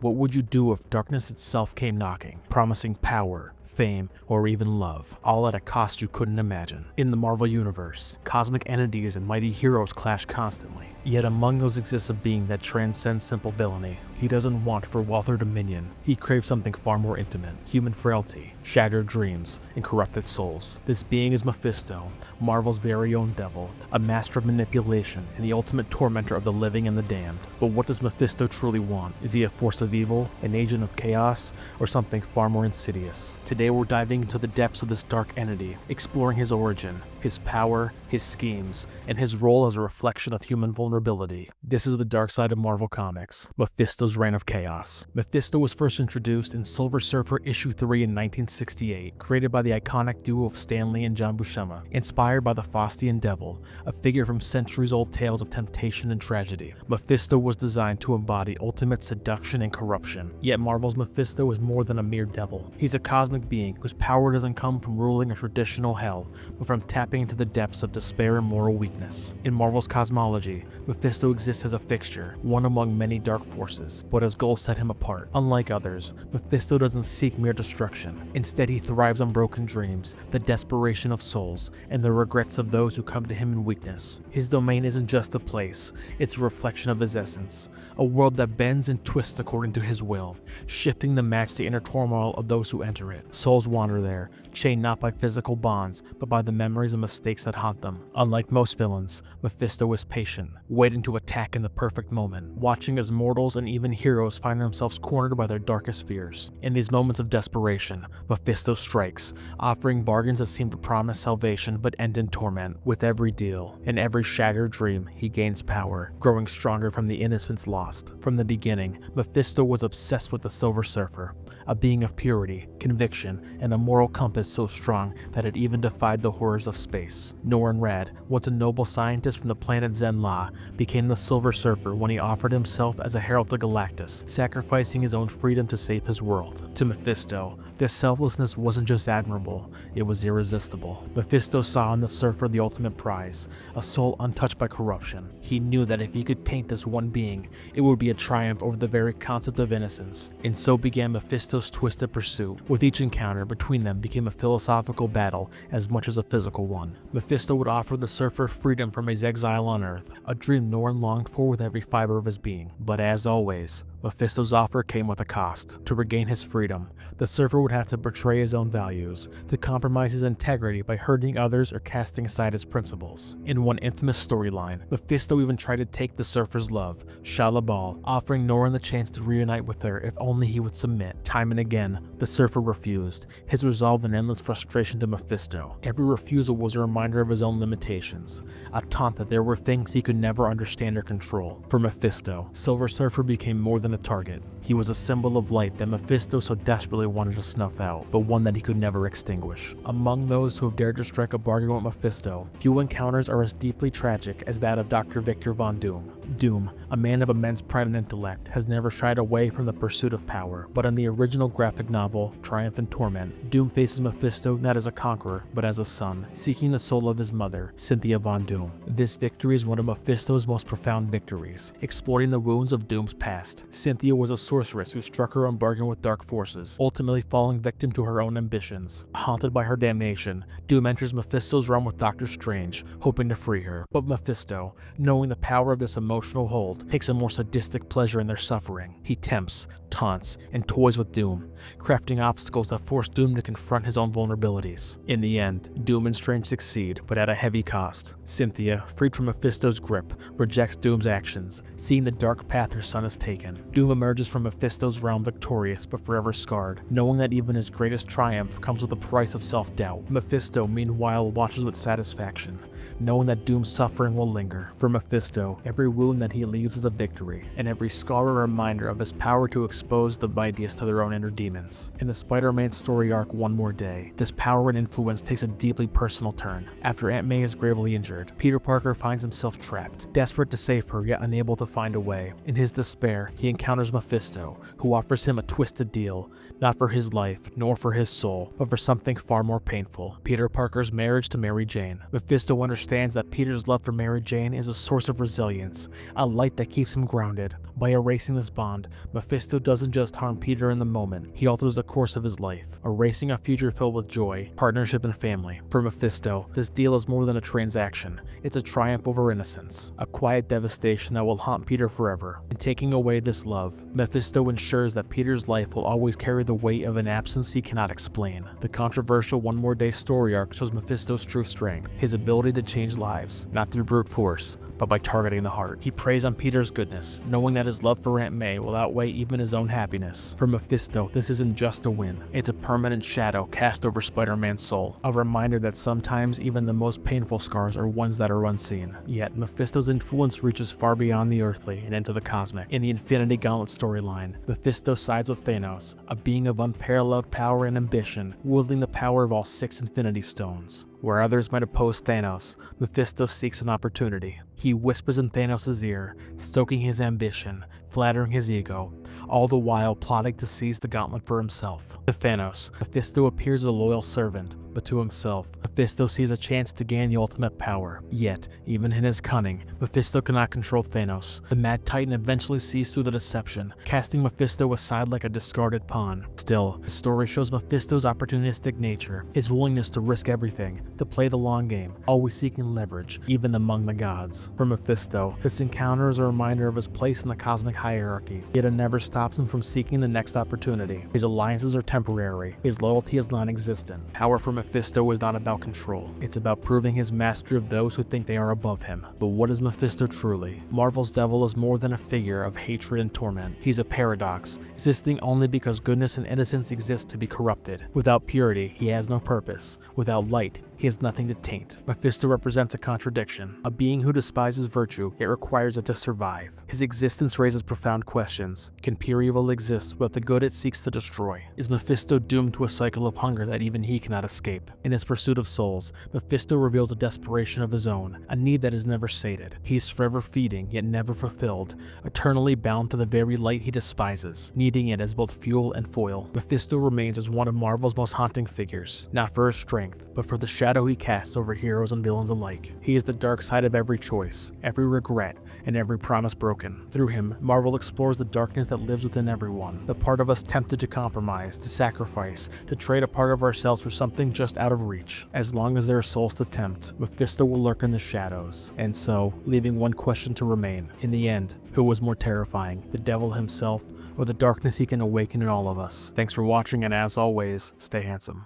What would you do if darkness itself came knocking, promising power, fame, or even love, all at a cost you couldn't imagine? In the Marvel Universe, cosmic entities and mighty heroes clash constantly. Yet among those exists a being that transcends simple villainy. He doesn't want for wealth or dominion. He craves something far more intimate: human frailty, shattered dreams, and corrupted souls. This being is Mephisto, Marvel's very own devil, a master of manipulation and the ultimate tormentor of the living and the damned. But what does Mephisto truly want? Is he a force of evil, an agent of chaos, or something far more insidious? Today we're diving into the depths of this dark entity, exploring his origin, his power, his schemes, and his role as a reflection of human vulnerability. This is the dark side of Marvel Comics, Mephisto's Reign of Chaos. Mephisto was first introduced in Silver Surfer issue 3 in 1968, created by the iconic duo of Stan Lee and John Buscema, inspired by the Faustian Devil, a figure from centuries-old tales of temptation and tragedy. Mephisto was designed to embody ultimate seduction and corruption, yet Marvel's Mephisto is more than a mere devil. He's a cosmic being whose power doesn't come from ruling a traditional hell, but from tapping into the depths of despair and moral weakness. In Marvel's cosmology, Mephisto exists as a fixture, one among many dark forces, but his goals set him apart. Unlike others, Mephisto doesn't seek mere destruction. Instead, he thrives on broken dreams, the desperation of souls, and the regrets of those who come to him in weakness. His domain isn't just a place, it's a reflection of his essence, a world that bends and twists according to his will, shifting the match the inner turmoil of those who enter it. Souls wander there, chained not by physical bonds, but by the memories and mistakes that haunt them. Unlike most villains, Mephisto is patient, waiting to attack in the perfect moment, watching as mortals and even heroes find themselves cornered by their darkest fears. In these moments of desperation, Mephisto strikes, offering bargains that seem to promise salvation but end in torment. With every deal and every shattered dream, he gains power, growing stronger from the innocence lost. From the beginning, Mephisto was obsessed with the Silver Surfer, a being of purity, conviction, and a moral compass so strong that it even defied the horrors of space. Norrin Radd, once a noble scientist from the planet Zenla, became the Silver Surfer when he offered himself as a herald to Galactus, sacrificing his own freedom to save his world. To Mephisto, this selflessness wasn't just admirable, it was irresistible. Mephisto saw in the Surfer the ultimate prize, a soul untouched by corruption. He knew that if he could taint this one being, it would be a triumph over the very concept of innocence. And so began Mephisto's twisted pursuit. With each encounter between them became a philosophical battle as much as a physical one. Mephisto would offer the Surfer freedom from his exile on Earth, a dream Norrin longed for with every fiber of his being. But as always, Mephisto's offer came with a cost. To regain his freedom, the Surfer would have to betray his own values, to compromise his integrity by hurting others or casting aside his principles. In one infamous storyline, Mephisto even tried to take the Surfer's love, Shalabal, offering Norrin the chance to reunite with her if only he would submit. Time and again, the Surfer refused, his resolve an endless frustration to Mephisto. Every refusal was a reminder of his own limitations, a taunt that there were things he could never understand or control. For Mephisto, Silver Surfer became more than a target. He was a symbol of light that Mephisto so desperately wanted to snuff out, but one that he could never extinguish. Among those who have dared to strike a bargain with Mephisto, few encounters are as deeply tragic as that of Dr. Victor Von Doom. Doom, a man of immense pride and intellect, has never shied away from the pursuit of power, but in the original graphic novel, Triumph and Torment, Doom faces Mephisto not as a conqueror, but as a son, seeking the soul of his mother, Cynthia Von Doom. This victory is one of Mephisto's most profound victories, exploring the wounds of Doom's past. Cynthia was a sorceress who struck her own bargain with dark forces, ultimately falling victim to her own ambitions. Haunted by her damnation, Doom enters Mephisto's realm with Doctor Strange, hoping to free her. But Mephisto, knowing the power of this emotional hold, takes a more sadistic pleasure in their suffering. He tempts, taunts, and toys with Doom, crafting obstacles that force Doom to confront his own vulnerabilities. In the end, Doom and Strange succeed, but at a heavy cost. Cynthia, freed from Mephisto's grip, rejects Doom's actions, seeing the dark path her son has taken. Doom emerges from Mephisto's realm victorious, but forever scarred, knowing that even his greatest triumph comes with a price of self-doubt. Mephisto, meanwhile, watches with satisfaction, knowing that Doom's suffering will linger. For Mephisto, every wound that he leaves is a victory, and every scar a reminder of his power to expose the mightiest to their own inner demons. In the Spider-Man story arc One More Day, this power and influence takes a deeply personal turn. After Aunt May is gravely injured, Peter Parker finds himself trapped, desperate to save her yet unable to find a way. In his despair, he encounters Mephisto, who offers him a twisted deal, not for his life, nor for his soul, but for something far more painful: Peter Parker's marriage to Mary Jane. Mephisto understands understands that Peter's love for Mary Jane is a source of resilience, a light that keeps him grounded. By erasing this bond, Mephisto doesn't just harm Peter in the moment, he alters the course of his life, erasing a future filled with joy, partnership, and family. For Mephisto, this deal is more than a transaction. It's a triumph over innocence, a quiet devastation that will haunt Peter forever. In taking away this love, Mephisto ensures that Peter's life will always carry the weight of an absence he cannot explain. The controversial One More Day story arc shows Mephisto's true strength, his ability to change lives, not through brute force, but by targeting the heart. He preys on Peter's goodness, knowing that his love for Aunt May will outweigh even his own happiness. For Mephisto, this isn't just a win, it's a permanent shadow cast over Spider-Man's soul, a reminder that sometimes even the most painful scars are ones that are unseen. Yet, Mephisto's influence reaches far beyond the earthly and into the cosmic. In the Infinity Gauntlet storyline, Mephisto sides with Thanos, a being of unparalleled power and ambition, wielding the power of all 6 Infinity Stones. Where others might oppose Thanos, Mephisto seeks an opportunity. He whispers in Thanos' ear, stoking his ambition, flattering his ego, all the while plotting to seize the gauntlet for himself. To Thanos, Mephisto appears as a loyal servant, but to himself, Mephisto sees a chance to gain the ultimate power. Yet, even in his cunning, Mephisto cannot control Thanos. The Mad Titan eventually sees through the deception, casting Mephisto aside like a discarded pawn. Still, the story shows Mephisto's opportunistic nature, his willingness to risk everything, to play the long game, always seeking leverage, even among the gods. For Mephisto, this encounter is a reminder of his place in the cosmic hierarchy, yet it never stops him from seeking the next opportunity. His alliances are temporary, his loyalty is non-existent. Power for Mephisto is not about control, it's about proving his mastery of those who think they are above him. But what is Mephisto truly? Marvel's devil is more than a figure of hatred and torment. He's a paradox, existing only because goodness and innocence exist to be corrupted. Without purity, he has no purpose. Without light, he has nothing to taint. Mephisto represents a contradiction, a being who despises virtue, yet requires it to survive. His existence raises profound questions. Can pure evil exist without the good it seeks to destroy? Is Mephisto doomed to a cycle of hunger that even he cannot escape? In his pursuit of souls, Mephisto reveals a desperation of his own, a need that is never sated. He is forever feeding, yet never fulfilled, eternally bound to the very light he despises, needing it as both fuel and foil. Mephisto remains as one of Marvel's most haunting figures, not for his strength, but for the shadow he casts over heroes and villains alike. He is the dark side of every choice, every regret, and every promise broken. Through him, Marvel explores the darkness that lives within everyone, the part of us tempted to compromise, to sacrifice, to trade a part of ourselves for something just out of reach. As long as there are souls to tempt, Mephisto will lurk in the shadows, and so, leaving one question to remain. In the end, who was more terrifying, the devil himself, or the darkness he can awaken in all of us? Thanks for watching, and as always, stay handsome.